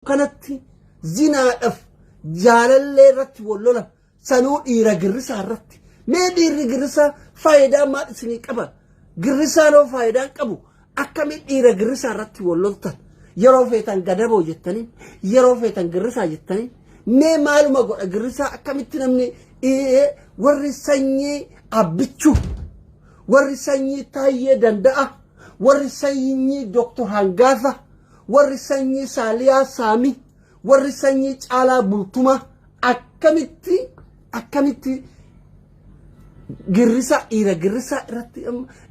كانت زنا أف جالل رت والله سنو إيرا جرسا رت ما دير جرسا فايدة ما سني كبا جرسا لو فايدة كبو أكمل إيرا جرسا رت والله تان يروفيتان قدبو جتني يروفيتان جرسا جتني ما معلومة جرسا أكمل تنامني إيه ورسني أبتشو ورسني تاية دندا ورسني دكتور هنغازا ورسني ساليا سامي ورسني على بلطمة أكملتي جرسا إيرا جرسا رتي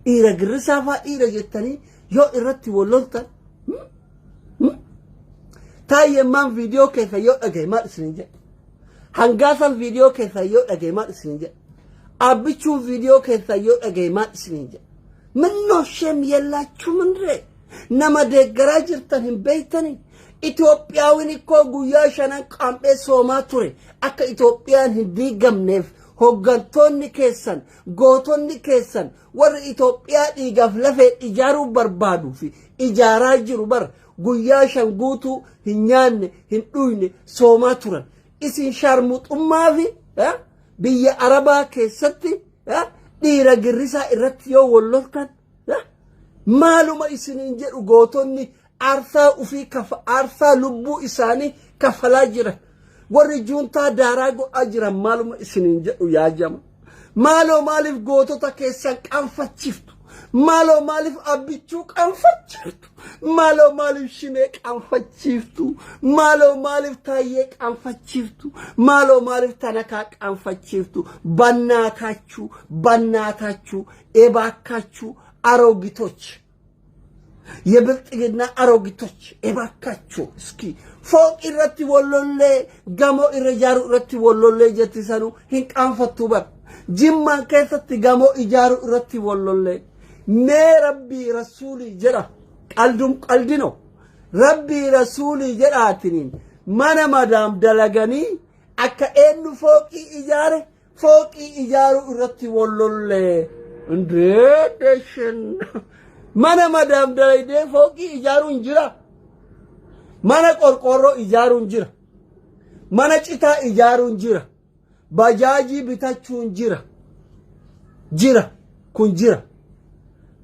إيرا جرسا فا إيرا جتني يو إرتي ولولتا تاية من فيديو كيف يو أجمع سنجة هنغازا الفيديو كيف يو أجمع سنجة أبيشو فيديو كيف يو أجمع سنجة منو شم يلا شو من ري نما دقراجر تنهم بيتني إثيوبياويني كو غياشانا قامبي سوما توري أكا إثيوبيان هندي غمنف هوغانتوني كيسان غوتوني كيسان ور إثيوبيا إيغاف لفت إجارو بربادو في إجارا جرو بر غياشان غوتو هنيان هندويني سوما توران إسين شارموت أمافي بيا عربا كيستي ديرا جرسا إرتيو واللوكان معلومة إسنين جرو غوتوني أرثا وفي أرثا لبو إساني كفلاجرة ورجون تا داراغو أجرا معلومة إسنين جرو يا جماعة مالو مالف غوتو تا كيسان كنفتشفتو مالو مالف أبيتشو كنفتشفتو مالو مالف شميك كنفتشفتو مالو مالف تايك كنفتشفتو مالو مالف تنكاك كنفتشفتو بناتاتشو إباكاتشو أروغيتوش يبلغنا أروغيتوش إباكاتشو اسكي فوق إرتي والله غامو إرجارو إرتي والله جتسانو هنك أنفتو بر جمان كيستي غامو إجارو إرتي والله ما ربي رسولي جرا قلدنو ربي رسولي جراتنين مانا مدام دلغاني أكا إنو فوقي إجارو إرتي والله اندريتشن مانا مدام دلغاني فوقي إجارو انجرا مانا قرقورو إجارو انجرا مانا چتا إجارو انجرا باجاجي بتاچو انجرا كون جرا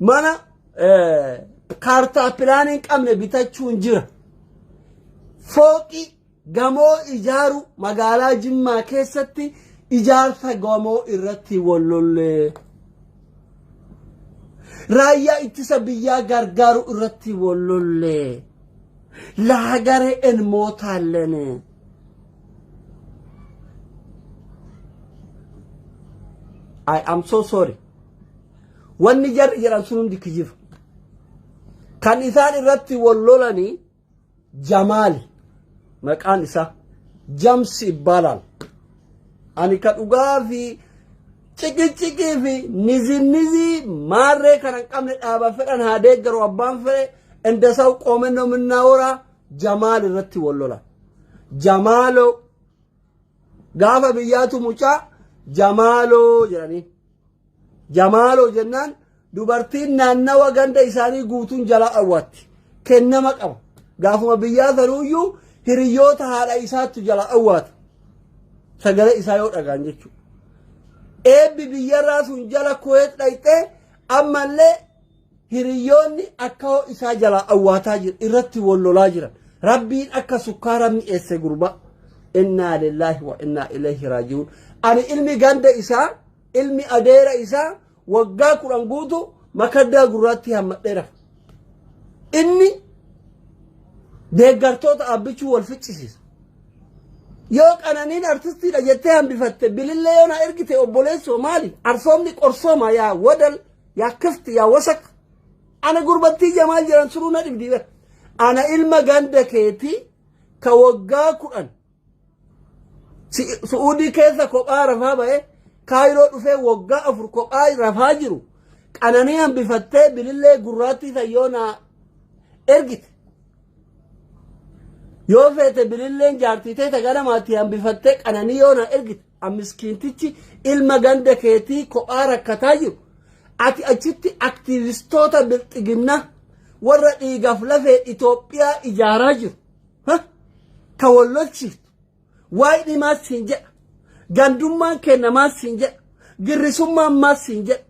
مانا كارتا بلانين قمنا بتاچو انجرا فوقي غامو إجارو مغالا جمع كيستي إجارتا غامو إرتي والله رايا اتسابيا غرغارو إرتي والله لهجري الموت علنا I am so sorry والنجر يرسلون دي كجيف كان إنسان الرتي واللولاني جمالي مكان إسا جمس إبالال أني كان أغافي تيكي في نزي ماري كان قمنا أبا فران هاديك جروا أبان فري اندساو قومنو من نورا جمال الرتي واللولا جمالو غافا بياتو مچا جمالو جراني جمالو جنان دوبرتين نانوا غندا إساني غوتون جلا أوات كنما قبا غافما بياتا رويو هريوتا هادا إساتو جلا أوات سغل إسايو أغان جيشو إبي بياراسون جلا كويت لايته أما اللي هريوني أكاو إسا جلا أواتا جر إرتي واللولا جرا ربين أكا سكارا من إيسي قربا إنا لله وإنا إليه راجعون أنا علمي غاند إسا علمي أدير إسا وقا قرآن قوتو مكدا قراتي هم مديرا إني ديقارتوت أبيشو والفتشيس يوك أنا نين أرتستي لجتهم بفتة بلله يونا إرقتي أبوليسو مالي أرسومني قرصوما يا ودل يا كفت يا وسك أنا قربتي جمال جران سرونا دبديبه أنا إلما غاندا كيتي كوغا قرآن سعودي كيسا كوبا رفا باي كايرو دفه وغا أفر كوبا رفا جرو أنا نيان بفتة بلله قراتي سيونا إرقت يوفيت بلله جارتي تيتا غانا ماتيان بفتة أنا نيونا إرقت أمسكين تيجي إلما غاندا كيتي كوبا ركتا جرو ati achitti aktivistoota bilxiginna warra dhiigaaf lafee Itoophiyaa ijaaraa jiru tawallolchiiftu waa'ee maas siin jedha gandummaan kenna maas siin jedha girrisummaan maas siin jedha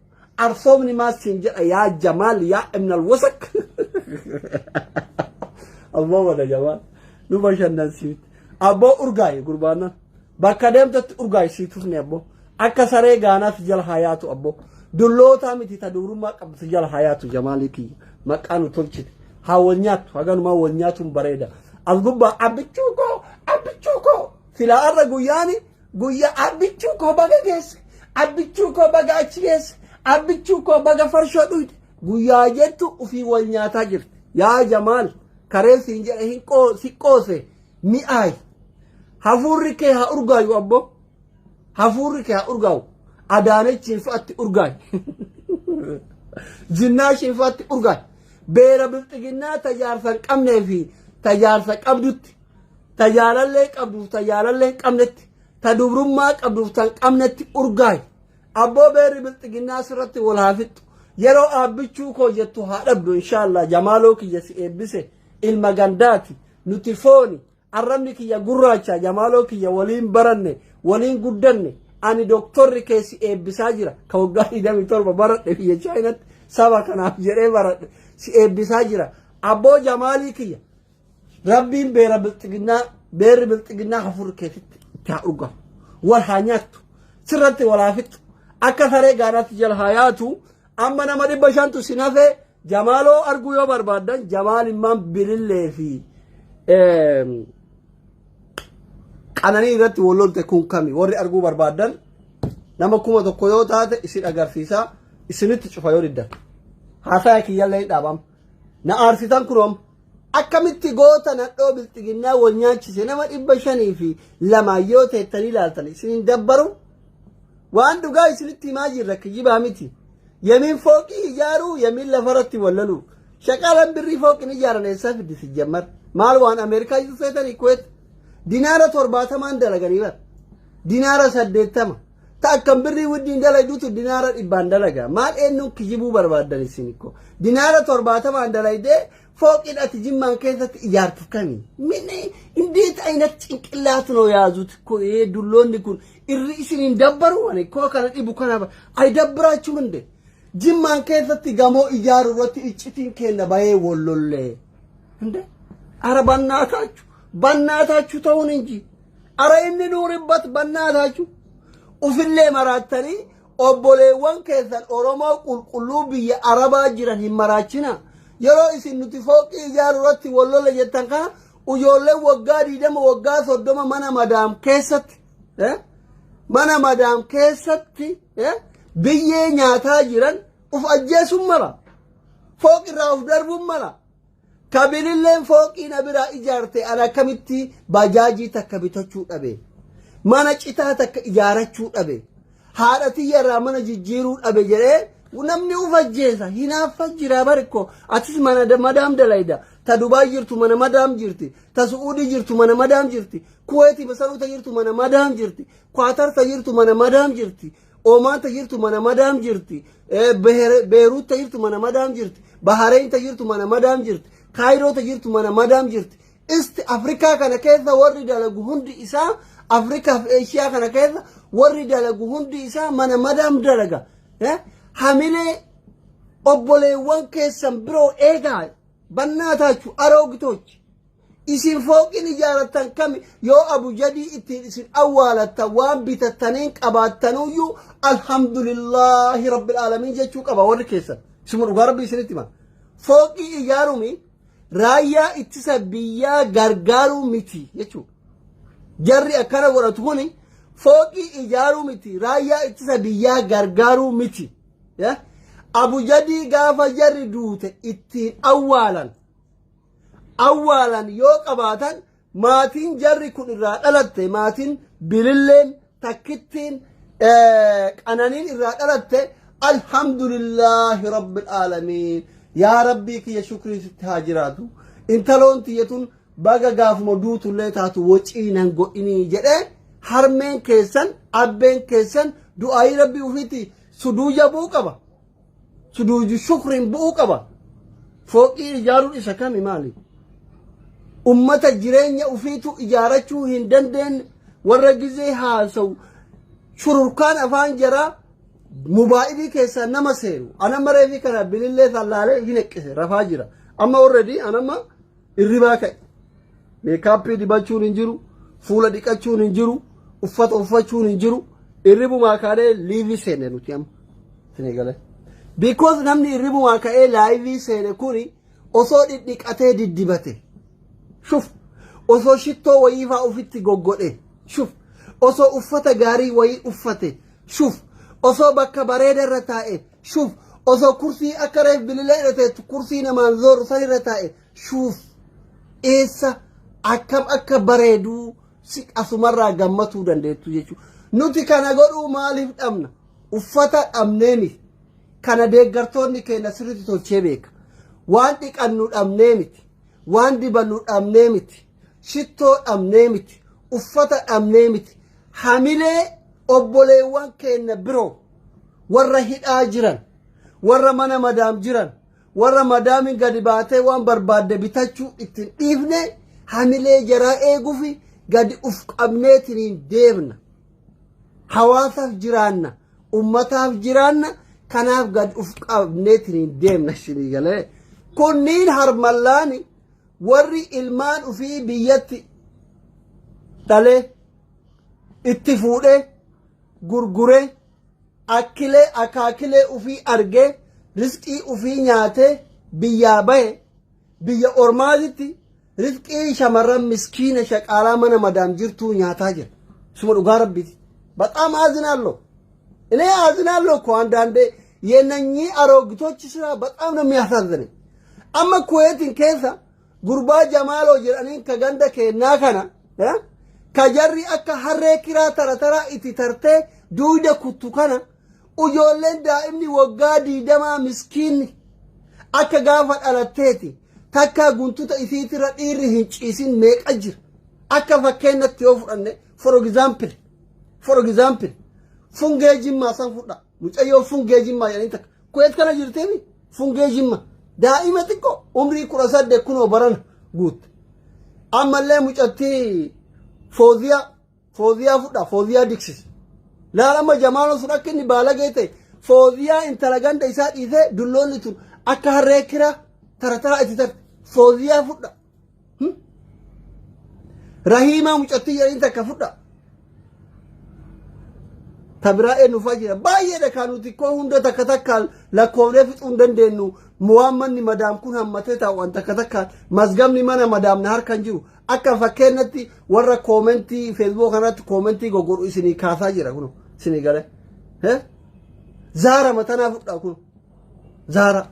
arsoomni maas siin jedha yaa Jamaal yaa ibn al-wasaq Allah wada Jamaal nu bashannan siit abboo urgaay gurbaana bakka deemtatti urgaay siituuf ne abboo akka saree gaanaaf jala hayaatu abboo dulloota miti ta durummaa qabdu jala hayaatu Jamaaliki maqaan tolchite hawonyaatu haganuma wonyaatu bareeda algubba abbichuuko sila arra guyyaani guyya abbichuuko baga geesse abbichuuko baga achi geesse abbichuuko baga farshoo dhuyte guyyaa jettu ufii wal nyaataa jirti yaa Jamaal karee siin jedhe siqqoose mi'aay hafuurri kee haa urgaayu abbo hafuurri kee haa urgaayu adaanechiin fa'atti urgaay jinnaashiin fa'atti urgaay beera bilxiginnaa tajaarsan qabnee fi tajaarsa qabdutti tajaalallee qabduuf tajaalallee qabnetti ta dubrummaa qabduuf tan qabnetti urgaay abboo beerri bilxiginnaa sirratti wal haafixxu yeroo aabbichuu koo jettu haa dhabdu inshaallah Jamaaloo kiyya si eebbise ilma gandaati nuti fooni arrabni kiyya gurraacha Jamaaloo kiyya waliin baranne waliin guddanne ani doktorri keesi eebbisaa jira ka waggaa 27 baradhe biyya Chaayinaatti saba kanaaf jedhee baradhe si eebbisaa jira abboo Jamaalii kiyya rabbiin beera bilxiginnaa beerri bilxiginnaa hafuurri keetitti itti haa urgaa'u wal haa nyaattu sirratti wal haa fixxu akka saree gaanaatti jala haa yaatu amma nama 500 si nafee Jamaaloo arguu yoo barbaaddan Jamaal immaan bilillee fi qananii irratti wallolte kun kami warri arguu barbaaddan nama 1,000 yoo taate isin agarsiisaa isinitti cufa yoo diddan haasaa kiyyallee dhaabam na aarsitan kunom akkamitti goota nadhoo bilxiginnaa wal nyaachise nama 500 fi 2 yoo teettanii ilaaltan isinin dabbaru waan dhugaa isinitti himaa jirra kiyyibaa miti yemiin fooqii ijaaruu yemiin lafarratti wallalu shaqaalan birrii fooqin ijaaran eessaa fiddi si jammar maal waan Ameerikaa jiru feetanii Kuweet dinaara 70 dalaganii bar dinaara 80 ta akkam birrii wuddiin dalayduutu dinaara 100 dalaga maal eenyuun kijibuu barbaaddan isiniko dinaara 70 dalaydee fooqin ati jimmaan keessatti ijaartuuf kami minni indeet aynat cinqillaatu no yaazuut ko dulloonni kun irri isinin dabbaru wani ko kana dhibu kana ay dabbiraachuu hinde jimmaan keessatti gamoo ijaaru irratti iccitiin kenna bayee wollollee hinde ara bannaatachu ta'uun inji ara inni nuuribbat bannaatachu ufillee maraattanii obboleewwan keessan Oromoo qulqulluu biyya Arabaa jiran hin maraachina yeroo isin nuti fooqii ijaaru irratti wollolle jettan kana ujoollee waggaa 20 waggaa 30 mana madaam keessatti biyyee nyaataa jiran uf ajjeesuun mala fooq irraa uf darbuun mala kabililleen fooqii na biraa ijaarte ana akkamitti bajaajii takka bitachuu dhabe mana citaa takka ijaarachuu dhabe haadhatii irraa mana jijjiiruu dhabe jedhee namni uf ajjeesa hinaafa jira barikko atis mana madaam dalayda ta Dubaay jirtu mana madaam jirti ta Suudii jirtu mana madaam jirti Kuweeti Masaruuta jirtu mana madaam jirti Kwaatar ta jirtu mana madaam jirti Oman ta jirtu mana madaam jirti Beirut ta jirtu mana madaam jirti Bahrain ta jirtu mana madaam jirti Cairo ta jirtu mana madaam jirti East Africa kana keessa warri dalagu hundi isaa Africa fi Asia kana keessa warri dalagu hundi isaa mana madaam dalaga hamilee obboleewwan keessan biroo eegaa bannaataachu aroogitochi isin fooqin ijaaratan kami yoo Abu Jadii ittiin isin awwaalatan waan bitattaniin qabaattanuyyuu alhamdulillahi rabbil aalamiin jechuu qaba warri keessan isuma dhugaa rabbii isinitti hima fooqii ijaarumi raayyaa ittisa biyyaa gargaaruu miti jechuu jarri akkana godhatu kuni fooqii ijaaruu miti raayyaa ittisa biyyaa gargaaruu miti Abu Jadii gaafa jarri duute ittiin awwaalan yoo qabaatan maatiin jarri kun irraa dhalatte maatiin bililleen takkittiin qananiin irraa dhalatte alhamdulillahi rabbil aalamiin yaa rabbii kiyya shukrii sitti haa jiraatu intaloon tiyyatun baga gaafuma duutullee taatu wociinan godhinii jedhee harmeen keessan abbeen keessan du'aayii rabbii ufiitii suduuja bu'uu qaba suduuju shukriin bu'uu qaba fooqii ijaaruun isa kami maali ummata jireenya ufiitu ijaarachuu hin dandeenye warra gizee haasa'u shururkaan afaan jaraa mubaa'ilii keessa nama seenu ana mareefi kana bilillee sallaalee hin eqqise rafaa jira amma already anama irribaa ka'e meekaappii dibachuun hin jiru fuula dhiqachuun hin jiru uffata uffachuun hin jiru irribumaa ka'ee liivii seene nuti amma sinigale because namni irribumaa ka'ee liivii seene kuni osoo dhidhiqatee diddibate shuf osoo shittoo wayiifaa ufitti goggodhe shuf osoo uffata gaarii wayii uffate shuf osoo bakka bareeda irra taa'e shuf osoo kursii akka reef bililee irra kursii namaan zooru san irra taa'e shuf eessa akkam akka bareeduu si asumarraa gammatuu dandeettu jechuudha nuti kana godhuu maaliif dhabna uffata dhabneemi kana deeggartoonni keenya sirriitti tolchee beeka waan dhiqannu dhabnee miti waan dibannu dhabnee miti shittoo dhabnee miti uffata dhabnee miti hamilee obboleewwan keenya biroo warra hidhaa jiran warra mana madaam jiran warra madaamin gadi baatee waan barbaadde bitachuu ittiin dhiifne hamilee jaraa eeguufi gadi uf qabneetiin deemna hawaasaaf jiraanna ummataaf jiraanna kanaaf gadi uf qabneetiin deemna shinii galee kunniin harmallaani warri ilmaan ufii biyyatti dhalee itti fuudhee gurguree akkilee akaakilee ufii argee rizqii ufii nyaatee biyyaa bahe biyya ormaatitti rizqii shamarran miskiina shaqaalaa mana madaam jirtuu nyaataa jira suma dhugaa rabbiiti በጣም አዝናለሁ እኔ አዝናለሁ እኮ አንዳንዴ የነኚህ አሮጊቶች ስራ በጣም ነው የሚያሳዝነኝ አማ ኩዌትን ኬሳ ጉርባ ጀማሎ ጅራኒን ከገንደ ከና ከና ከጀሪ አካ ሀሬ ኪራ ተረተራ ኢቲ ተርቴ ዱይደ ኩቱ ከና ujoolleen daa'imni waggaa 20 miskiinni akka gaafa dhalatteeti takka guntuta isiitirra dhiirri hin ciisin meeqa jira akka fakkeenyatti yoo fudhanne for example fungee jimmaa san fudha mucayyoo fungee jimmaa jedhanii takka kuweet kana jirteemi fungee jimmaa daa'ima xiqqoo umrii 18 kunoo barana guutte ammallee mucattii fooziyaa fudha fooziyaa diksis laalama jamaalo sun akka inni baalagee fooziyaa intala ganda isaa dhiisee dulloonni tun akka harree kiraa taratara itti tarte fooziyaa fudha rahiimaa mucattii jedhanii takka fudha tabiraa eenyufaa jira baay'eedha kan nuti koo hunda takka takkaan lakkoofnee fixuu hin dandeenyu muwammanni madaam kun hammatee taa'uwan takka takkaan mazgamni mana madaamna harkan jiru akka fakkeenyatti warra koomentii feesbuuk kanatti koomentii goggodhu isinii kaasaa jira kun isinii gale zaara matanaa fudhaa kun zaara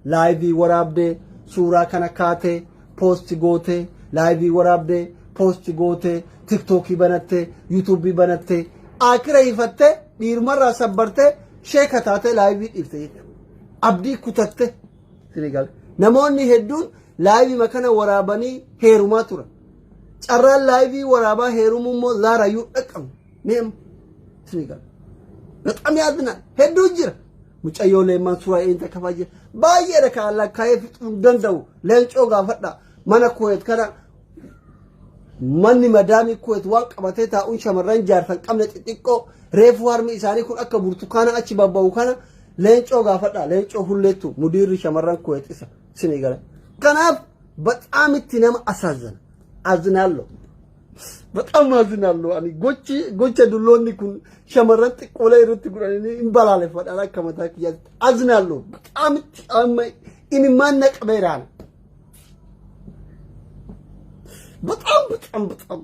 laayivii waraabdee suuraa kana kaatee poosti gootee laayivii waraabdee poosti gootee tiktookii banattee yuutuubii banattee akira ifattee dhiirmarraa sabbartee sheeka taatee laayivii dhiifte jechuudha abdii kutatte isinii gale namoonni hedduun laayivii makana waraabanii heerumaa turan carraan laayivii waraabaa heerumuu immoo zaarayyuu dhaqqabu neem sinigal በጣም ያዝናል ሄዱ ጅራ ሙጨዮ ለማን ሱራይ እንተ ከፋጀ ባየረ ካላ ካይፍ እንደንደው ለንጮ ጋፈዳ ማነ ኮየት ከራ ማን መዳሚ ኮየት ዋቀበቴ ታኡን ሸመረን ጃርፈን ቀምነ ጥጥቆ ሬፉ አርሚ ኢሳኒ ኩን አከ ቡርቱካና አቺ ባባው ካና ለንጮ ጋፈዳ ለንጮ ሁለቱ ሙዲር ሸመረን ኮየት ኢሳ ስኒገለ ከናፍ በጣም ትነም አሳዘነ አዝናለሁ በጣም አዝናለሁ አኒ ጎቼ ዱሎኒ ኩን ሸመረን ጥቆለ ይሩት ጉራኒ እንባላለ ፈዳላ ከመታክ ያ አዝናለሁ በጣም አማይ ኢንማነቅ በራን በጣም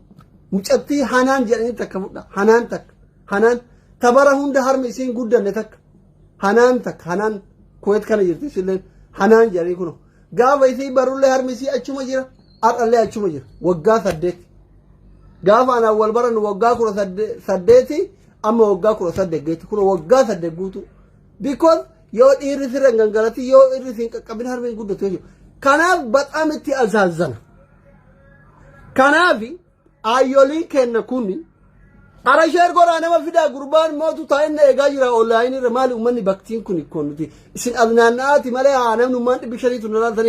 ሙጨቲ ሃናን ጀኔ ተከቡዳ ሃናን ተክ ሃናን ተበረሁ እንደ ሀርሜ ሲን ጉደነ ተክ ሃናን ኮየት ከነ ይርት ሲለን ሃናን ጀኔ ኩኖ ጋባይሲ በሩለ ሀርሜ ሲ አቹ መጅራ አጣለ አቹ መጅራ ወጋ ሰደት ጋፋና ወልበረን ወጋ ኩሮ ሰደቲ አማ ወጋ ኩሮ ሰደገቲ ኩሮ ወጋ ሰደጉቱ ቢኮዝ ዮ ዲሪ ሲረን ገንገለቲ ዮ ዲሪ ሲን ቀቀብን ሀርሜ ጉደቶ ካናፍ በጣም እቲ አዛዘና ካናፊ አዮሊ ከነ ኩኒ አራሸር ጎራ ነማ ፊዳ ጉርባን ሞቱ ታይነ ኤጋጅራ ኦንላይን ረማሊ ኡመኒ ባክቲን ኩኒ ኮንቲ ሲን አዝናናቲ ማለ አነም ኑማን ቢሸሪቱ ነላልተኒ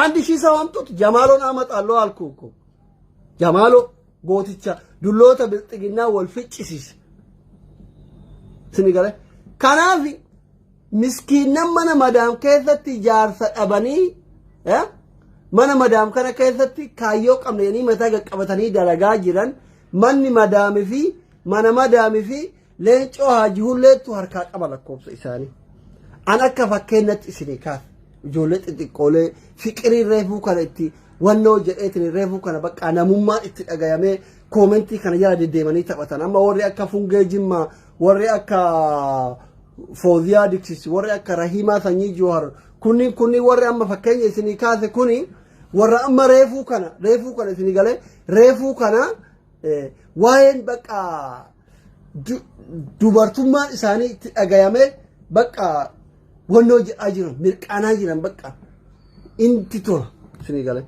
አንድ ሺህ ሰው አምጡት ጀማሎን አመጣለሁ አልኩ እኮ ጀማሎ ጎትቻ ዱሎታ ብልጥግና ወልፍጭሲስ ስኒገለ ካናፊ ምስኪን መነ መዳም ከሰቲ ጃርሰ አበኒ መነ መዳም ከነ ከሰቲ ካዮ ቀምኔኒ መታገ ቀበተኒ ደረጋ ጅረን ማን መዳም ፊ መነ መዳም ፊ ለንጮ ሀጂ ሁለቱ ሀርካ ቀበለኮብስ ኢሳኒ አናከ ፈከነት ኢስኒካፍ ጆለት ጥቆለ ፍቅሪ ረፉ ከነቲ ወኖ ጀኤትን ረፉ ከነ በቃ ነሙማ እትደጋያሜ ኮሜንቲ ከነ ያላ ደደመኒ ተበተና ማ ወሪ አካ ፉንገ ጅማ ወሪ አካ ፎዚያ ዲክሲስ ወሪ አካ ረሂማ ሰኒ ጆሃር ኩኒ ወሪ አማ ፈከኝ ኢስኒካፍ ኩኒ ወራ አማ ረፉ ከነ ኢስኒጋለ ረፉ ከነ ዋይን በቃ dubartummaan isaanii itti dhagayame bakka wannoo jedhaa jiran mirqaanaa jiran bakka inti tola isinii galee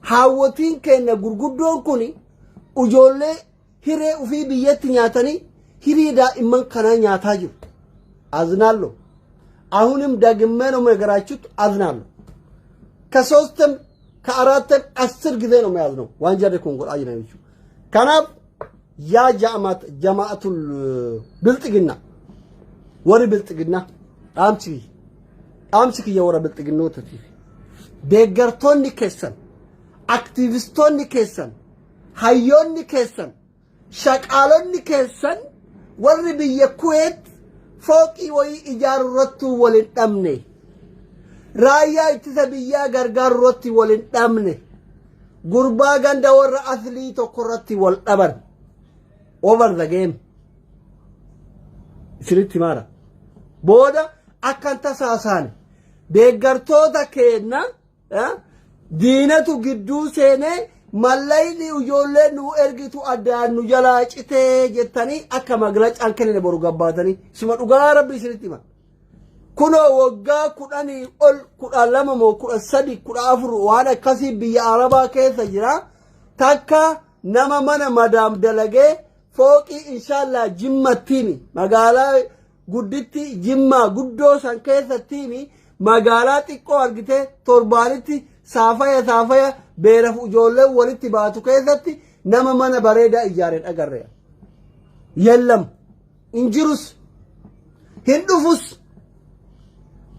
haawwatiin keenya gurguddoon kun ijoollee hiree ofii biyyatti nyaatanii hirii daa'imman kanaa nyaataa jiru aznaallo አሁንም ደግሜ ነው የምነግራችሁት አዝናለሁ ከሶስትም ከአራትም 10 ጊዜ ነው የሚያዝነው ዋንጀር ኮንጎል አጅነብዩ ከናብ ያ ጀማዓቱል ብልጥግና ወሪ ብልጥግና አምቺ የወረ ብልጥግና ወተቲ ደገርቶኒ ከሰን አክቲቪስቶኒ ከሰን ሃዮኒ ከሰን ሸቃሎኒ ከሰን ወሪ በየኩዌት ፎቂ ወይ ኢጃሩረቱ ወልንጠምኔ ራያ ኢትሰብያ ገርጋሩረቱ ወልንጠምኔ ጉርባ ገንዳ ወረ አስሊ ተኮረቲ ወልጠበር over the game isiritti mara boda akkanta saasane deeggartoota keenya diinatu gidduu seene mallayni ijoollee nu ergitu addaan nu jalaa citee jettanii akka maglacaan kennine boru gabbaatanii sima dhugaa rabbi isiritti mara kunoo waggaa 10 ol 12 moo 13 14 waan akkasii biyya arabaa keessa jira takka nama mana madaam dalagee fooqi inshallah jimmattiimi magaalaa gudditti jimmaa guddoo san keessattiimi magaalaa xiqqoo argite torbaanitti saafaya beeraf ijoollee walitti baatu keessatti nama mana bareedaa ijaareen agarre yellam injirus hin dhufus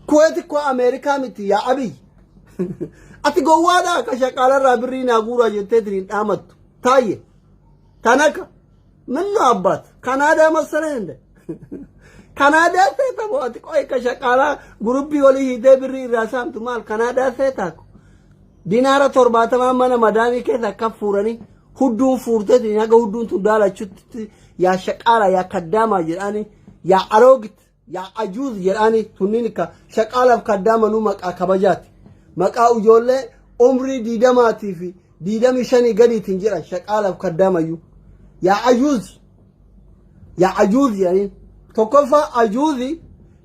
kuweeti ko ameerikaa miti yaa abiy ati gowwaadhaa ka shaqaalarraa birrii naa guuraa jetteetiin dhaamattu taayye tanaka ምነው አባት ካናዳ መሰለህ እንደ ካናዳ ተተባት ቆይ ከሸቃላ ግሩፕ ወሊ ሂደ ብሪ ራሳምቱ ማል ካናዳ ተታኩ ዲናራ ቶርባተማ ማነ ማዳሚ ከታ ከፉረኒ ሁዱን ፉርተት ያገ ሁዱን ትዳላችሁት ያ ሸቃላ ያ ከዳማ ይራኒ ያ አሮግት ያ አጁዝ ይራኒ ቱኒንካ ሸቃላ ከዳመኑ መቃ ከበጃት መቃ ujolle ኡምሪ ዲደማቲፊ ዲደም ሸኒ ገዲ ትንጀራ ሸቃላ ከዳማዩ يا عجوز يعني تكفى عجوزي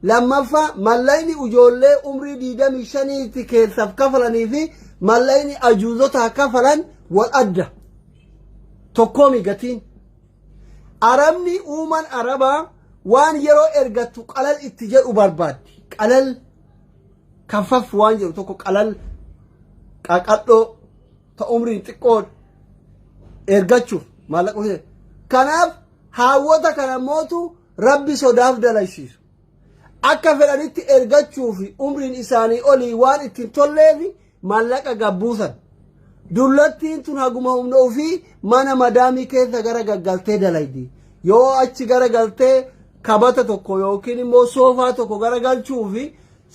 لما فا ملايني وجولي عمري دي دمي شني تكيسف كفلني في ملايني عجوزتها كفلا والأدى تكومي قتين أرمني أومن أربا وان يرو إرغتو قلل اتجار وبرباد قلل كفف وان يرو تكو قلل كاكاتو تا عمري تكون إرغتشو مالك وهي كناف هاوتا كان موتو ربي صداف دلايسيس akka fedhanitti ergachuu fi umriin isaanii olii waan ittiin tolleefi maallaqa gabbuusan dullattiin tun haguma humna ofii mana madaamii keessa gara gaggaltee dalaydi yoo achi gara galtee kabata tokko yookiin immoo soofaa tokko gara galchuu fi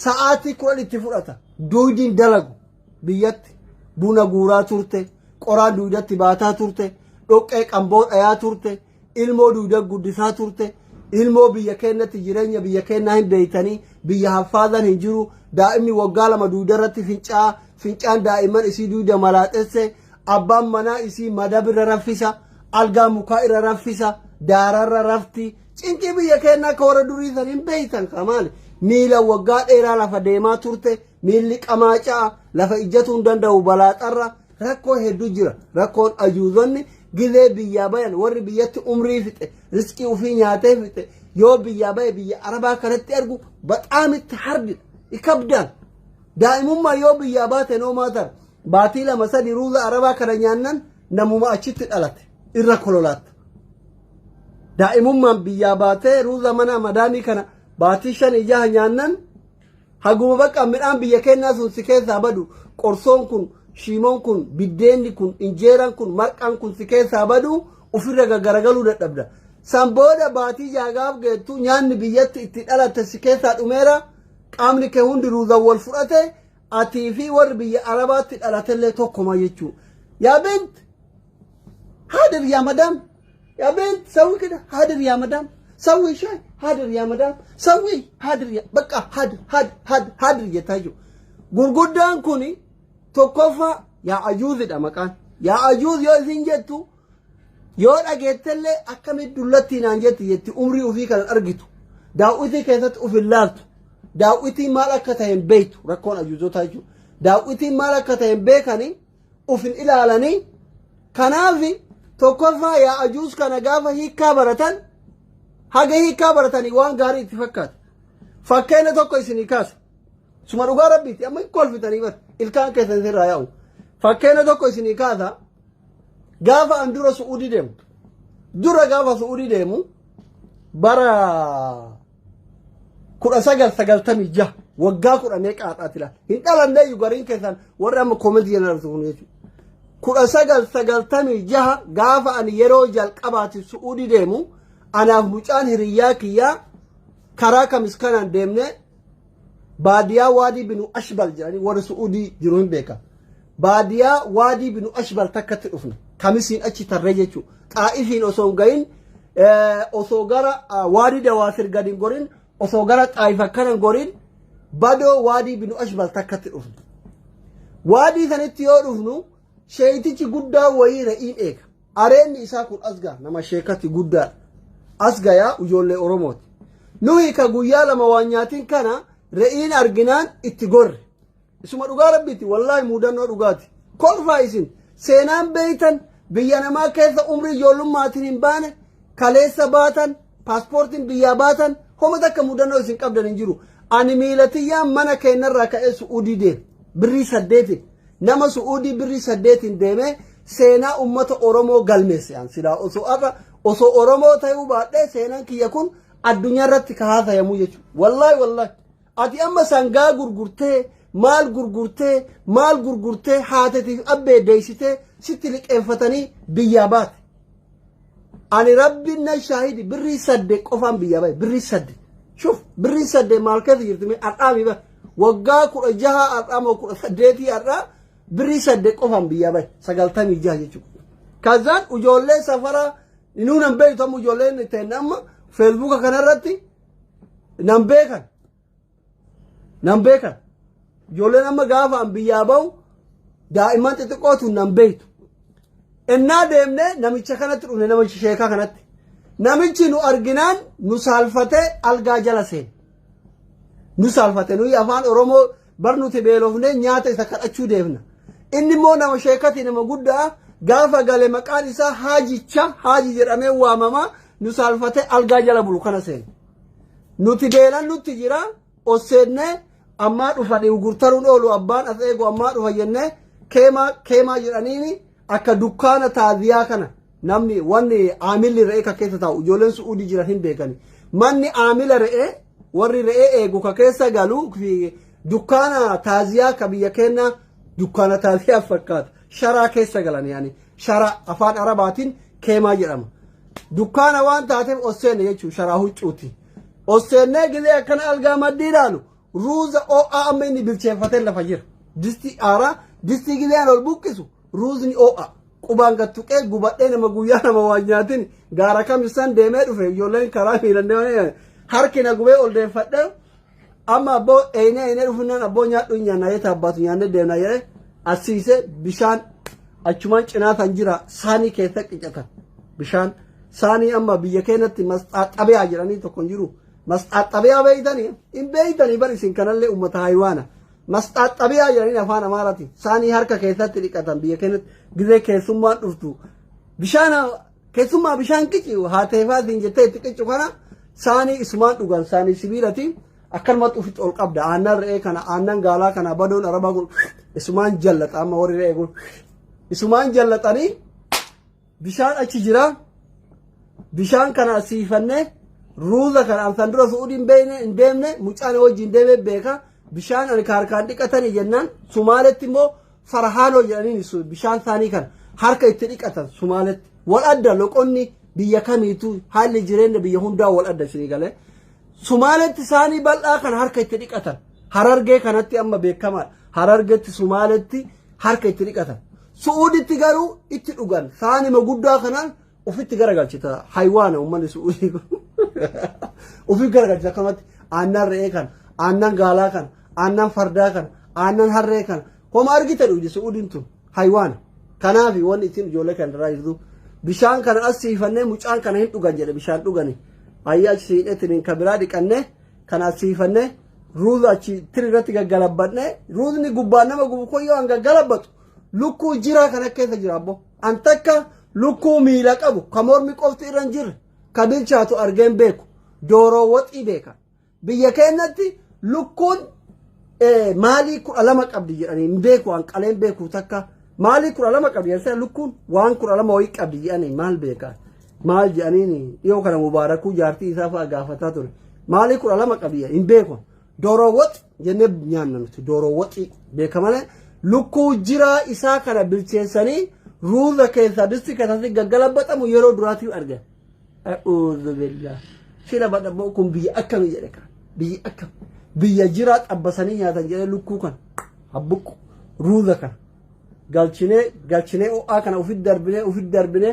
sa'aatii 10 itti fudhata duudiin dalagu biyyatti buna guuraa turte qoraa duudatti baataa turte dhoqqee qamboo dhayaa turte ilmoo duuda guddisaa turte ilmoo biyya keenyatti jireenya biyya keenyaa hin beeytanii biyya haffaadan hin jiru daa'imni waggaa 2 duudarratti fincaan daa'imman isii duuda malaaxesse abbaan manaa isii madabirra raffisa algaa mukaa irra raffisa daararra rafti cinqii biyya keenyaa ka warra durii san hin beeytan kamaali miila waggaa dheeraa lafa deemaa turte miilli qamaacaa lafa ijjatu hin danda'u balaaxarra rakkoo hedduu jira rakkoon ajuuzonni gizee biyyaa bayan warri biyyatti umrii fixe riskii ufii nyaatee fixe yoo biyyaa baye biyya arabaa kanatti argu baxaamitti hardidha ikabdaan daa'imummaa yoo biyyaa baate noo maatar baatii lama sadi ruuza arabaa kana nyaannan namuma achitti dhalate irra kololaata daa'imummaan biyyaa baatee ruuza mana madaamii kana baatii 5-6 nyaannan haguma bakka midhaan biyya kennaa sun si keessaa badu qorsoon kun shiimoon kun biddeenni kun injeeraan kun marqaan kun si keessaa badu ofirra gaggaragaluu dadhabda san booda baatii jaagaaf geettu nyaanni biyyatti itti dhalatte si keessaa dhumeera qaamni kee hundi ruuza wal fudhate atii fi warri biyya arabaatti dhalatellee tokkuma jechuu yaa bint haadir yaa madam yaa bint sawwi kida haadir yaa madam سوي شيء هادر يا مدام سوي هادر يا بقى هادر يتاجو غرغدان كوني توكوفا يا عجوز ده مكان يا عجوز يا زنجتو يو اجيتله اكمل دلتي نانجت يتي عمري وفيك الارجتو داوتي كيفت في اللارت داوتي مالكتين بيت ركون عجوزو تاجو داوتي مالكتين بيكني وفي الالاني كنافي توكوفا يا عجوز كان غافا هي كبرتن haga hiikaa baratanii waan gaarii itti fakkaata fakkeenya tokko isinii kaasa suma dhugaa rabbiiti amma kolfitanii bar ilkaan keessan sirraa yaa'u fakkeenya tokko isinii kaasa gaafa an dura su'uudii deemu dura gaafa su'uudii deemu bara 1996 waggaa 10 meeqa haadhaati laata hin dhalannee iyyuu gariin keessan warri amma koomentii jedhan arginu jechuudha 1996 gaafa ani yeroo jalqabaati su'uudii deemu anaaf mucaan hiriyyaa kiyyaa karaa kamis kanaan deemne baadiyaa waadii binu ashbal jedhanii warri su'uudii jiru hin beeka baadiyaa waadii binu ashbal takkatti dhufne kamisiin achi tarree jechuudha xaa'ifiin osoo hin gahin osoo gara waadii dawaasir gadi hin gorin osoo gara xaa'if akkanan gorin badoo waadii binu ashbal takkatti dhufne waadii sanitti yoo dhufnu sheeyitichi guddaa wayii re'iin eega areenni isaa kun asgaa nama sheekatti guddaadha asgaya ujoollee oromooti nuyi ka guyyaa lama waan nyaatiin kana re'iin arginaan itti gorre isuma dhugaa rabbiiti wallaahi muudannoo dhugaati kolfaa isin seenaan beeytan biyya namaa keessa umrii ijoollummaatiin hin baane kaleessa baatan paaspoortiin biyyaa baatan homa takka muudannoo isin qabdan hin jiru ani miilatiyyaan mana keenyarraa ka'ee su'uudii deeme birrii 8 nama su'uudii birrii 8 deeme seenaa ummata oromoo galmeesse an silaa osoo oromoo ta'uu baadhee seenaan kiyya kun addunyaa irratti ka haasayamu jechuudha wallaahi ati amma sangaa gurgurtee maal gurgurtee haatetiif abbee deessitee sitti liqeeffatanii biyyaa baate ani rabbiin na shaahidi birrii 8 qofaan biyyaa baate birrii 8 shuf birrii 8 maal keessa jirti mee adhaami ba waggaa 16 adhaama 18 adhaa birrii 8 qofaan biyyaa baate 96 jechuudha kazaan ujoollee safaraa inuu nan beektu amma ijoolleen ittiin amma feesbuuka kanarratti nan beekan ijoolleen amma gaafa an biyyaa bahu daa'imman xixiqqootu nan beektu innaa deemne namicha kanatti dhufne namicha sheekaa kanatti namichi nu arginaan nu saalfatee algaa jala seene nu saalfate nuyi afaan oromoo barnuti beelofne nyaata isa kadhachuu deemna inni immoo nama sheekati nama guddaa gaafa gale maqaan isaa haaji jedhamee waamama nu saalfate algaa jala bulu kana seene nuti beelan nutti jira osseenne ammaa dhufanii gurtaruun oolu abbaan as eegu ammaa dhufa jennee keemaa jedhaniini akka dukkaana taaziyaa kana namni wanni aamilli re'ee ka keessa taa'u ijoolleen su'uudii jiran hin beekani manni aamila re'ee warri re'ee eegu ka keessa galu dukkaana taaziyaa ka biyya keenya dukkaana taaziyaa fakkaata sharaa keessa galan yaani shara afaan arabaatiin keemaa jedhama dukkaana waan taateef osseenne jechuun sharaa huccuuti osseennee gizee akkana algaa maddii ilaalu ruuza oo'aa amma inni bilcheeffatee lafa jira distii gizeen ol buqqisu ruuzni oo'a qubaan gattuqee gubadhee nama guyyaa nama waan nyaatin gaara kamisaan deemee dhufe ijoolleen karaa miilan deemanii harkina gubee ol deeffadhee amma abboo aynee dhufunnaan abboo nyaadhu nyaanna yeeta abbaatu nyaanne deemna jedhee asiise bishaan achumaan cinaa kan jira saanii keessa qicatan bishaan saanii amma biyya keenyatti masxaaxabiyaa jedhanii tokko hin jiru masxaaxabiyaa beeytanii hin beeytanii bar isin kanallee ummata haywaana masxaaxabiyaa jedhanii afaan amaaraati saanii harka keessatti dhiqatan biyya keenyatti gizee keessummaan dhuftu bishaan keessummaa bishaan qici haateefaatiin jettee itti qicu kana saanii isumaan dhugan saanii sibiilati akkanumatti ufitti ol qabda aannan re'ee kana aannan gaalaa kana badoon arabaa kun isumaan jallata amma warri re'ee kun isumaan jallatanii bishaan achi jira bishaan kana siifannee ruuza kana amsan dura su'uudii hin deemne mucaan wajjin deemee beeka bishaan ani harkaan dhiqatanii jennaan Sumaaletti immoo Farahaanoo jedhaniin bishaan isaanii kana harka itti dhiqatan Sumaaletti wal adda loqonni biyya kamiitu haalli jireenya biyya hundaa wal adda isinii galee Sumaaletti isaanii bal'aa kana harka itti dhiqatan Harargee kanatti amma beekamaa Harargeetti Sumaaletti harka itti dhiqatan Su'uuditti garuu itti dhugan saanima guddaa kanaan ufitti garagalchita haywaana uummanni Su'uudii ufi garagalchita akkanumatti aannan re'ee kana aannan gaalaa kana aannan fardaa kana aannan harree kana homa argite dhugdi Su'uudiin tun haywaana kanaaf wanni ittiin ijoollee kan irraa jirtu bishaan kana as siifannee mucaan kana hin dhugan jedhe bishaan dhugani ayyaa achi siidhetiin kan biraa dhiqannee kana siifannee ruuza achi tirirratti gaggalabbannee ruuzni gubbaan nama gubu koyyoo an gaggalabbatu lukkuu jiraa kana keessa jira abbo an takka lukkuu miila qabu ka mormi qofti irra hin jirre ka bilchaatu argeen beeku dooroo waxii beeka biyya keenyatti lukkuun maalii 12 qabdi jedhanii hin beeku an qaleen beeku takka maalii 12 qabdi jedhanii lukkuun waan 12 wayii qabdi jedhanii maal beeka maal jedhanii dhiyoo kana mubaarakuu jaartii isaa fa'a gaafataa ture maalii 12 qabdi hin beeku dooroo waxi jennee nyaanna nuti dooroo waxii beeka malee lukkuu jiraa isaa kana bilcheessanii ruuza keessa disti keessatti gaggalabbatamu yeroo duraatiif argan a'uudhu billah sila badhaboo kun biyya akkamii jedhe kan biyya akkam biyya jiraa xabbasanii nyaatan jedhee lukkuu kan habbuqqu ruuza kana galchinee o'aa kana ufit darbinee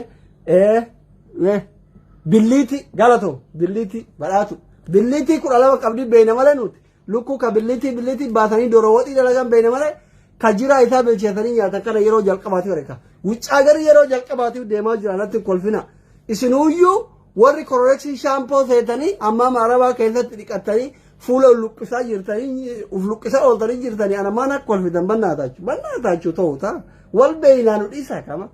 billiiti galatoo billiiti badhaatu billiitii 12 qabdi beeyna malee nuti lukkuu ka billiitii baasanii dooroo waxii dalagan beeyna malee ka jiraa isaa bilcheessanii nyaatan kana yeroo jalqabaatiif arga wuccaa gari yeroo jalqabaatiif deemaa jiranatti kolfina isinuyyuu warri korreeksii shaampoo seetanii amma arabaa keessatti dhiqattanii fuula ulluqqisaa jirtanii uf luqqisaa ooltanii jirtanii ana maan akka kolfitan bannaataachuu ta'uu ta'a wal beeynaanu dhiisaa kama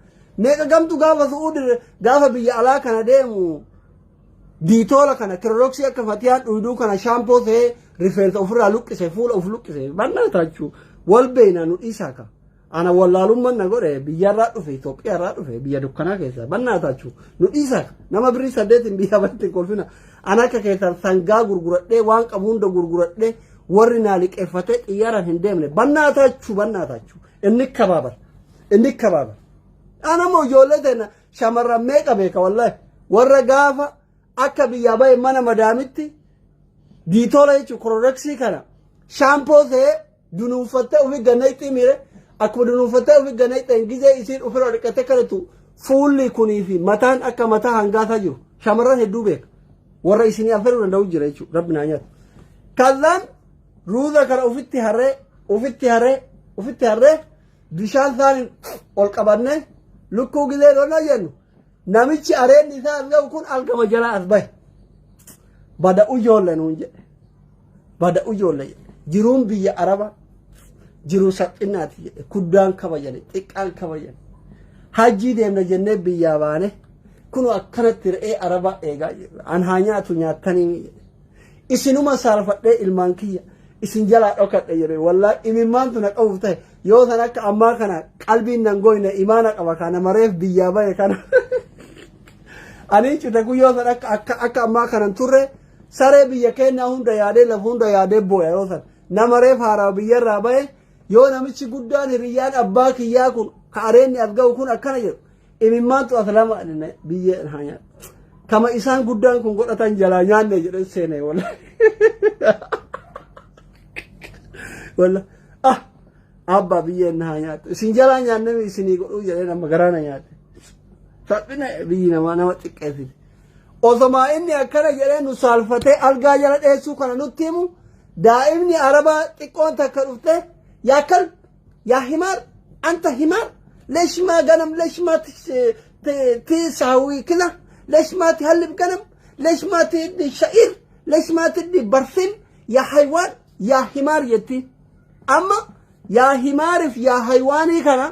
meeqa gamtu gaafa Su'uudi gaafa biyya alaa kana deemu diitoola kana kirooksii akka fatiyaan dhuyduu kana shaampoo ta'ee rifeensa ofirraa luqqise fuula uf luqqise bannaataachuu wal beeynaanu dhiisaa kama ana wallaalummaan na godhe biyyarraa dhufe Itoophiyaarraa dhufe biyya dukkanaa keessa bannaataachuu nu dhiisaa nama birrii 8 biyya batti kolfina ana akka keessan sangaa gurguradhee waan qabu hunda gurguradhee warri naa liqeeffatee xiyyaaraan hin deemne bannaataachuu inni kabaabar ana moo ijoollee teena shamarran meeqa beeka wallahi warra gaafa akka biyyaa bahe mana madaamitti diitoola jechuun korooreksii kana shaampoo ta'ee dunuunfattee ofii ganna itti mire akkuma dunuunfattee ofii ganna itti gizee isiin ofirra dhiqattee kadhatu fuulli kunii fi mataan akka mataa hangaasaa jiru shamarran hedduu beeka warra isinii affeeruu danda'u jira jechuudha rabbi naa nyaatu kallaan ruuza kana ufitti harree bishaan isaanii ol qabannee lukkuu gizee lola jennu namichi areenni isaa as ga'u kun algama jalaa as bahe bada'u ijoollee nuun jedhe bada'u ijoollee jedhe jiruun biyya araba jiruu saphinaati jedhe kuddaan kabajane xiqqaan kabajane hajjii deemna jennee biyyaa baane kunu akkanatti re'ee araba eegaa jirra an haa nyaatu nyaattanii jedhe isinuma saalfadhee ilmaan kiyya isin jalaa dhokadhe jedhe wallaahi imimmaantu na qabuuf ta'e yoo san akka ammaa kana qalbiin nan goyne imaana qaba kana mareef biyyaa bahe kana ani cute guyyoo san akka ammaa kanan turre saree biyya keenyaa hunda yaadee lafa hunda yaadee booya yoo san nama reef haaraa biyyarraa bahe yoo namichi guddaan hiriyyaan abbaa kiyyaa kun ka areenni as ga'u kun akkana jedhu imimmaantu as lama biyya haa nyaatu kama isaan guddaan kun godhatan jalaa nyaanne jedhe seenee wallahi wallahi abba biyyeen haa nyaatu isin jalaa nyaanne isinii godhuu jedhee nama garaana nyaate saphina biyyi nama xiqqeessiti osomaa inni akkana jedhee nu saalfatee algaa jala dheessuu kana nutti himu daa'imni arabaa xiqqoon takka dhufte yaa kalb yaa himaar anta himaar leesh maa ganam leesh maa tisaawi kila leesh maa tihallib ganam leesh maa tiddi sha'ir leesh maa tiddi barsim yaa haywaan yaa himaar jetti amma yaa himaariif yaa haywaanii kana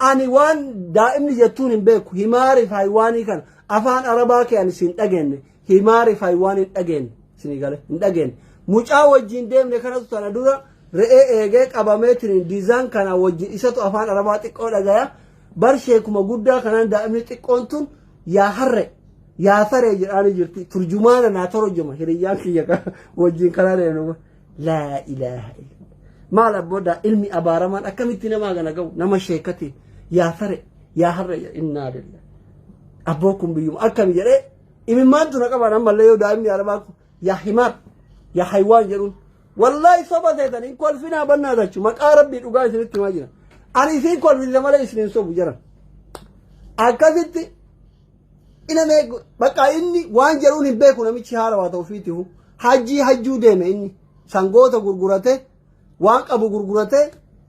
ani waan daa'imni jettuun hin beeku himaariif haywaanii kana afaan arabaa kee ani isin dhageenye himaariif haywaanii hin dhageenye isinii gale hin dhageenye mucaa wajjin deemne kanatu tana dura re'ee eegee qabameetiin diizaan kana wajjin isatu afaan arabaa xiqqoo dhagaya bar sheekuma guddaa kanaan daa'imni xiqqoon tun yaa harre yaa saree jedhaanii jirti turjumaana naa torojuma hiriyyaan kiyya wajjin kana deemnu laa ilaaha illa maal abboodaa ilmi abaaramaan akkamitti namaa gana ga'u nama sheekati yaa sare yaa harre innaa lillahi abboo kun biyyuma akkami jedhee imimmaan tuna qabaan ammallee yoo daa'imni arabaa kun yaa himaar yaa haywaan jedhuun wallahi soba seetan hin kolfinaa bannaa dachu maqaa rabbii dhugaa isinitti himaa jira ani isin kolfise malee isinin sobu jiran akkasitti inamee bakka inni waan jedhuun hin beeku namichi haala waa ta'u fiitihu hajjuu deeme inni sangoota gurgurate waan qabu gurgurate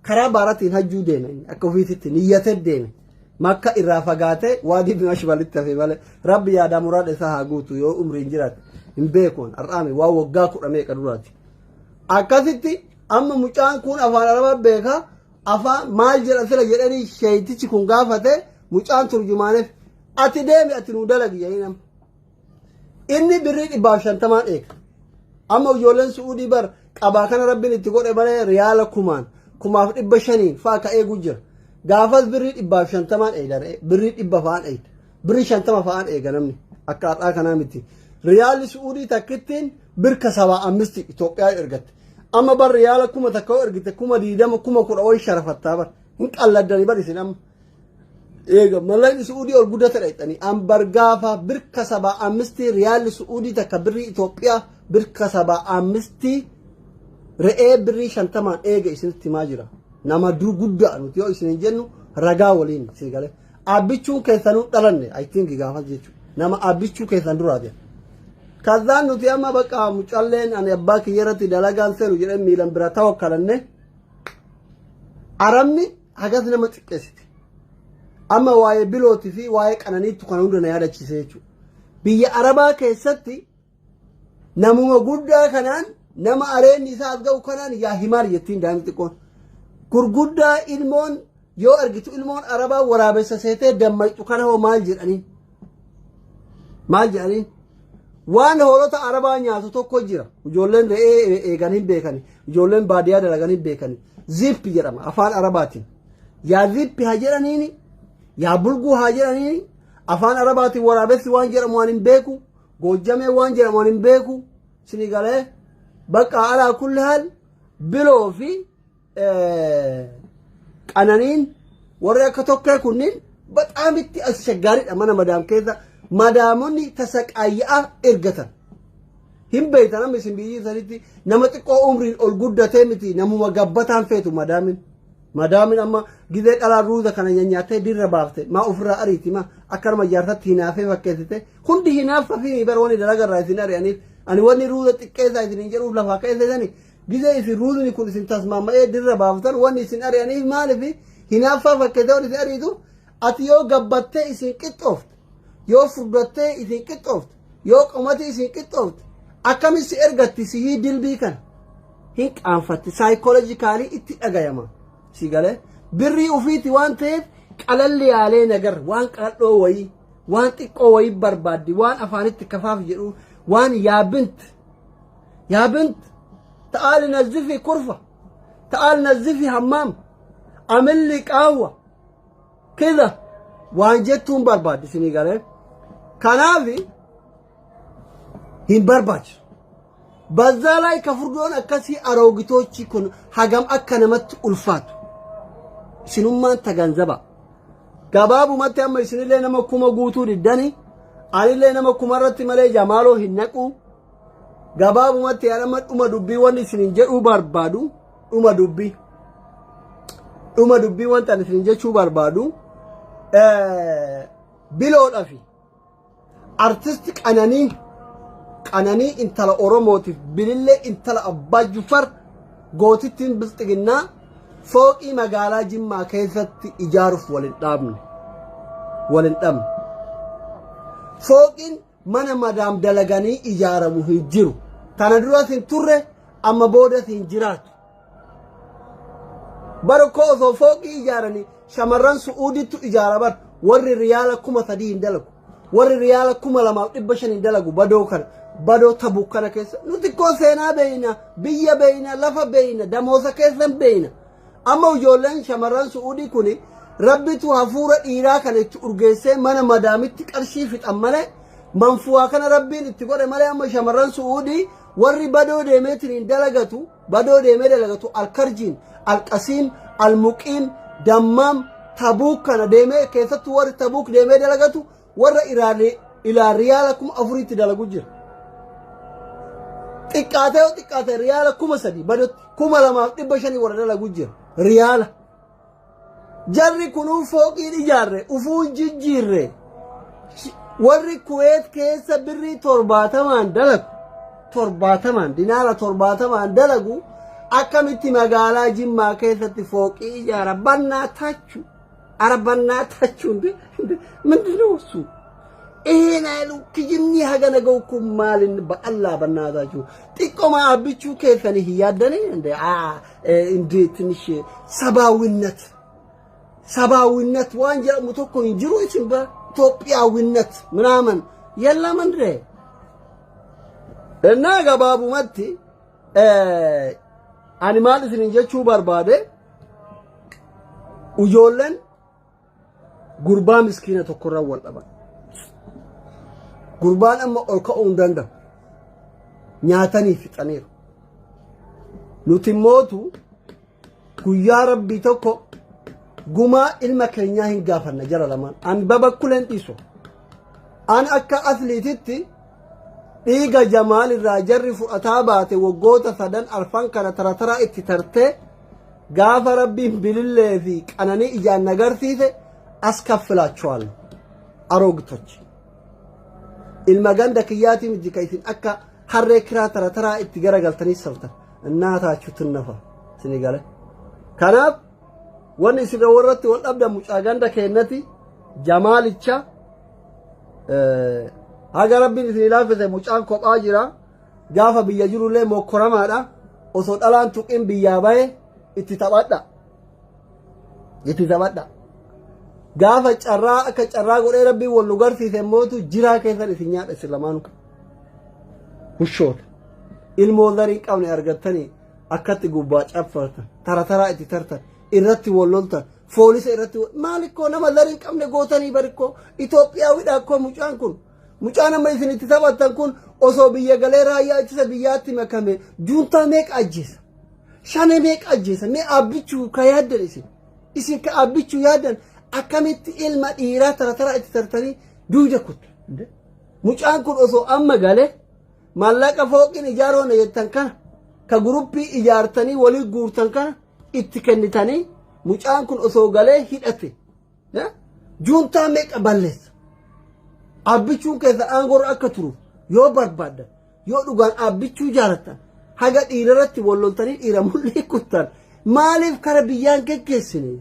karaa baaratiin hajjuu deeme inni akka ofiititti niyyate deeme makka irraa fagaate waadii bimash balitti hafe malee rabbi yaadaa muraada isaa haa guutu yoo umriin jiraate hin beekuun har'aame waa waggaa 10 meeqa duraati akkasitti amma mucaan kun afaan arabaa beeka afaan maal jedha sila jedhanii sheeytichi kun gaafate mucaan turjumaaneef ati deemi ati nu dalagi jedhinam inni birrii 150 eega amma ijoolleen su'uudii bar qabaa kana rabbiin itti godhe malee riyaala 1,500 faa ka eegu jira gaafas birrii 150 eega birrii 100 fa'aan eega birrii 50 fa'aan eega namni akkaataa kanaa miti riyaalli su'uudii takkittiin birka 75 Itoophiyaa ergatte amma bar riyaala 1000 takka ergite 20 10,000 way sharafattaa bar hin qalladanii bar isin amma eega mallayni su'uudii ol guddata dhayxanii ambar gaafa birka 75 riyaalli su'uudii takka birrii Itoophiyaa birka 75 re'ee birrii 50 eega isinitti himaa jira nama dur guddaa nuti yoo isin jennu ragaa waliin sigale abbichuun keessanuu dhalanne I think gaafa jechuudha nama abbichuu keessan duraati kazaan nuti amma bakka mucalleen ani abbaa kiyyarratti dalagaan seenu jedhee miilan bira tawakkalanne aramni hagas nama xiqqeessiti amma waa'ee bilooti fi waa'ee qananiitu kan hunda na yaadachiise jechuudha biyya arabaa keessatti namuma guddaa kanaan nama areenni isaa as ga'u kanaan yaa himaar jettiin daa'imni xiqqoon gurguddaa ilmoon yoo argitu ilmoon arabaa waraabessa seetee dammayxu kana hoo maal jedhaniin waan hoolota arabaa nyaatu tokko jira ijoolleen re'ee eeganii beekani ijoolleen baadiyyaa dalaganii beekani zippi jedhama afaan arabaatiin yaa zippi haa jedhaniini yaa bulguu haa jedhaniini afaan arabaatiin waraabessi waan jedhamu waan hin beeku goojjamee waan jedhamu waan hin beeku sinii galee bakka alaa kulli haal biloo fi qananiin warri akka tokkee kunniin baxaamitti as shaggaariidha mana madaam keessa madaamonni tasaqaayyaa ergatan hin beeytan amma isin biyyi sanitti nama xiqqoo umriin ol guddatee miti namuma gabbataan feetu madaamin amma gizee dhalaa ruuza kana nyaattee dirra baafte maa ofirraa ariiti ma akkanuma jaartatti hinaafee fakkeessite hundi hinaaffa fi bar wani dalagarraa isin ari'aniif ani wanni ruuza xiqqeessaa isin jedhuuf lafaa keessanii gizee isin ruuzni kun isin tasmaama'ee dirra baaftan wanni isin ari'aniif maaliif hinaaffaa fakkeessee wani isin ariitu ati yoo gabbattee isin qixxoofte yoo furdattee isin qixxoofte yoo qomati isin qixxoofte akkamis ergatti sihii dilbii kana hin qaanfatti saayikoolojikaalii itti dhagayama si galee birrii ufiiti waan ta'eef qalalli yaalee nagar waan qaladhoo wayii waan xiqqoo wayii barbaaddi waan afaanitti kafaaf jedhu waan yaabint ta'aali nazifi kurfa ta'aali nazifi hammaam amilli qaawwa kida waan jettuun barbaaddi sinii galee kanaafi hin barbaachisu bazzaa laay ka furdoon akkasii aroogitochi kun hagam akka namatti ulfaatu isinummaan taganzaba gabaabumatti amma isinillee nama kuma guutuu diddani anillee nama kuma irratti malee jamaaloo hin naqu gabaabumatti yaadama dhuma dubbii wanni isinin jedhuu barbaadu dhuma dubbii wanta ani isinin jechuu barbaadu biloodhafi artisti qananii intala oromootiif bilillee intala abbaa jufar gootittiin bilxiginnaa fooqii magaalaa jimmaa keessatti ijaaruuf walin dhabne fooqiin mana madaam dalaganii ijaaramu hin jiru tana duras hin turre amma boodas hin jiraatu barko osoo fooqii ijaaranii shamarran su'uudittu ijaaraban warri riyaala 3,000 hin dalagu warri riyaala 2,500 hin dalagu badoo kana badoo Tabuk kana keessa nuti koo seenaa beeyna biyya beeyna lafa beeyna damoosa keessan beeyna amma ijoolleen shamarran Suudii kuni rabbitu hafuura dhiiraa kana itti urgeessee mana madaamitti qarshii fixan malee manfuwaa kana rabbiin itti godhe malee amma shamarran Suudii warri badoo deemeetiin dalagatu badoo deemee dalagatu alkarjiin alqasiim almuqiim dammam Tabuk kana deemee keessattuu warri Tabuk deemee dalagatu warra ilaa riyaala 4,000 dalagu jira xiqqaatee riyaala 3,000 badotti 2,500 warra dalagu jira riyaala jarri kunuu fooqiin ijaarre ufuun jijjiirre warri Kuwait keessa birrii 70 dalagu 70 dinaara 70 dalagu akkamitti magaalaa Jimmaa keessatti fooqii ijaara bannaa tachu ምንድነው እሱ ይሄን አይሉ ክጅኒ ሀገነ ገውኩም ማልን በአላ በናታችሁ ጥቆማ አብቹ ከፈን ይያደነ እንደ ትንሽ ሰባዊነት ዋንጀ ሙቶኮ እንጅሩ ይችባ ኢትዮጵያዊነት ምናምን የለም እንደ እና ገባቡ መቲ አኒማልስ እንጀቹ በርባደ ujoolleen gurbaa miskiina tokkorraa wal dhaban gurbaan amma ol ka'uu hin danda'u nyaatanii fixaniiru nuti mootu guyyaa rabbii tokko gumaa ilma keenyaa hin gaafanna jara lamaan ani babakkuleen dhiiso ani akka asliititti dhiiga Jamaal irraa jarri fudhataa baate waggoota 3 arfan kana taratara itti tartee gaafa rabbiin bilillee fi qananii ijaan agarsiise askaffilaachwaal አሮግቶች ilma ganda kiyyaati miji kaysin akka harree kiraa taratara itti garagaltanii saftan እናታችሁ ትነፋ sinigale kanaaf wanni isin warratti wal dhabda mucaa ganda keenyati Jamaalicha haga rabbiin isin ilaafate mucaan kophaa jira gaafa biyya jirullee mokkoramaadha osoo dhalaan tuqin biyyaa bahe itti taphadha gaafa carraa akka carraa godhee rabbii wal nu garsiise mootu jiraa keessan isin nyaadha isin lamaanu bushoota ilmoo darii qabne argattanii akkatti gubbaa caffartan taratara itti tartan irratti wal loltan foolisa irratti maalikoo nama darii qabne gootanii barikoo Itoophiyaawidha akkoo mucaan amma isin itti taphattan kun osoo biyya galee raayyaa ittisa biyyaatti makame juuntaa meeqa ajjeesa shane meeqa ajjeesa mee abbichuu ka yaaddan isin ka abbichuu yaaddan akkamitti ilma dhiiraa taratara itti tartanii duuja kutta mucaan kun osoo amma galee maallaqa fooqin ijaaroona jettan kana ka guruppii ijaartanii walii guurtan kana itti kennitanii mucaan kun osoo galee hidhate juuntaa meeqa balleessa abbichuun keessa aangoo akka turu yoo barbaaddan yoo dhugaan abbichuu jaalatan haga dhiirarratti walloltanii dhiira mullee kuttan maaliif kara biyyaan geggeessine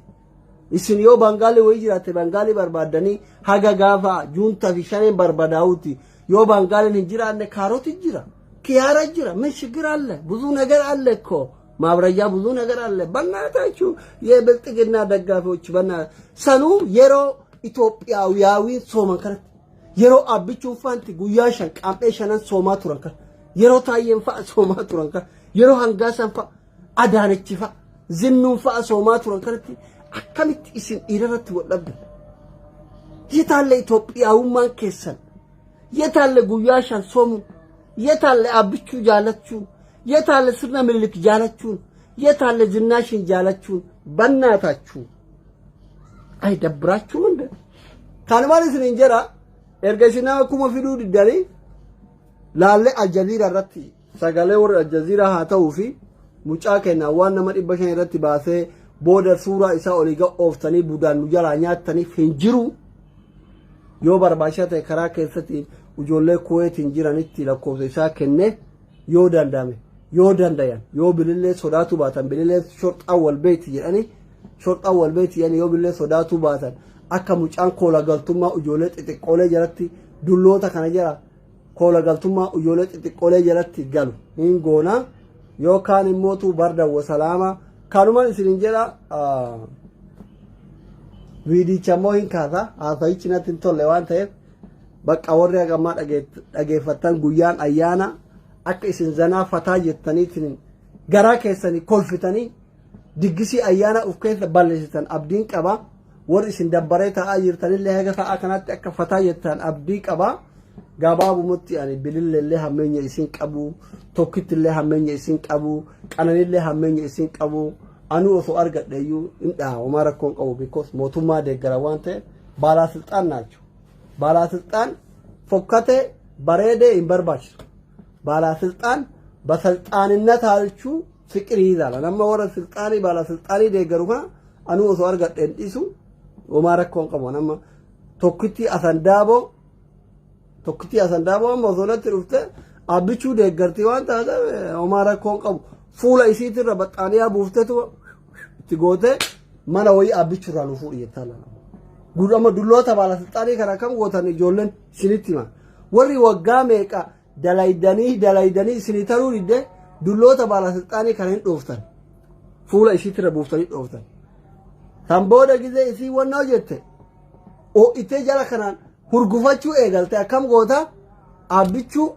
isin yoo Bangaali way jiraate Bangaali barbaaddanii haga gaafa juuntaa fi shaneen barbadaawuti yoo Bangaaliin hin jiraanne kaaroti jira kiyaara jira ምን ችግር አለ ብዙ ነገር አለ እኮ ማብረጃ ብዙ ነገር አለ በእናታችሁ የብልጥግና ደጋፊዎች ሰኑ የሮ ኢትዮጵያዊ ሶማን ከረ የሮ አብቹ ፋንቲ ጉያሸን ቃምጴ ሸነን ሶማ ቱረንከ የሮ ታየን ፋ ሶማ ቱረንከ የሮ ሃንጋሰን ፋ አዳነች ፋ ዝኑን ፋ ሶማ ቱረንከ akkamitti isin dhiirarratti waldhabde yetalle Itoophiyaawummaan keessan yetalle guyyaa shan soomu yetalle abbichuu jaalachuun yetalle sirna mililik jaalachuun yetalle ዝናሽን jaalachuun bannaataችሁ አይደብራችሁም እንደ ካንማን isin injera erga isin akkuma fiduu diddanii laalle aljaziira irratti sagalee warra aljaziira haa ta'uu fi mucaa kennaa waan nama 500 irratti baasee booda suuraa isaa oliga ooftanii budaan nu jalaa nyaatanii hin jiru yoo barbaachaa ta'e karaa keessatti ijoollee Kuwaitiin jiranitti lakkoofsa isaa kenne yoo dandame yoo dandayan yoo bilillee sodaatu baatan bilillee shorxaa walbeeti jedhanii yoo bilillee sodaatu baatan akka mucaan koola galtummaa ijoollee xixiqqoolee jalatti dulloota kana jira koola galtummaa ijoollee xixiqqoolee jalatti galu hin goona yookaan immootu barda wasalaama kanuman isin injera viidicha moo hin kaasa haasa'ichi natti hin tolle waan ta'eef bakka warri hagamaa dhageeffatan guyyaan ayyaana akka isin zanaa fataa jettaniitiin garaa keessanii kolfitanii diggisii ayyaana uf keessa balleessitan abdiin qaba. Warri isin dabbaree ta'aa jirtanillee haga ta'aa kanatti akka fataa jettan abdii qaba. Gabaabumatti ani bililleellee hammeenya isin qabu, tokkittillee hammeenya isin qabu, qananillee hammeenya isin qabu. Anu osoo argadheeyyuu indhaa homaa rakkoon qabu because mootummaa deeggara waan ta'eef baalaasixaan naachu. Baalaasixaan fokkatee bareedee hin barbaachisu. Baalaasixaan basalxaaninna taalchuu fiqirii ilaala. Nama warra silxaanii baalaasixaanii deeggaru kana anu osoo argadheen dhiisu homaa rakkoon qabu. Nama tokkitti asandaaboo amma osoo natti dhufte abbichuu deeggartii waan taateef homaa rakkoon qabu. Fuula isiitirra baxxaaniyaa buuftetu itti gootee mana wayii abbichurraa nu fuudhi jettaa lana. Gudama dulloota baalaasixaanii kana kam gootan ijoolleen isinitti hima. Warri waggaa meeqa dalaydanii isinii taruu didde dulloota baalaasixaanii kana hin dhooftan. Fuula isiitirra buuftanii dhooftan. Tan booda gizee isii wannoo jette ho'itee jala kanaan hurgufachuu eegalte akkam goota abbichuu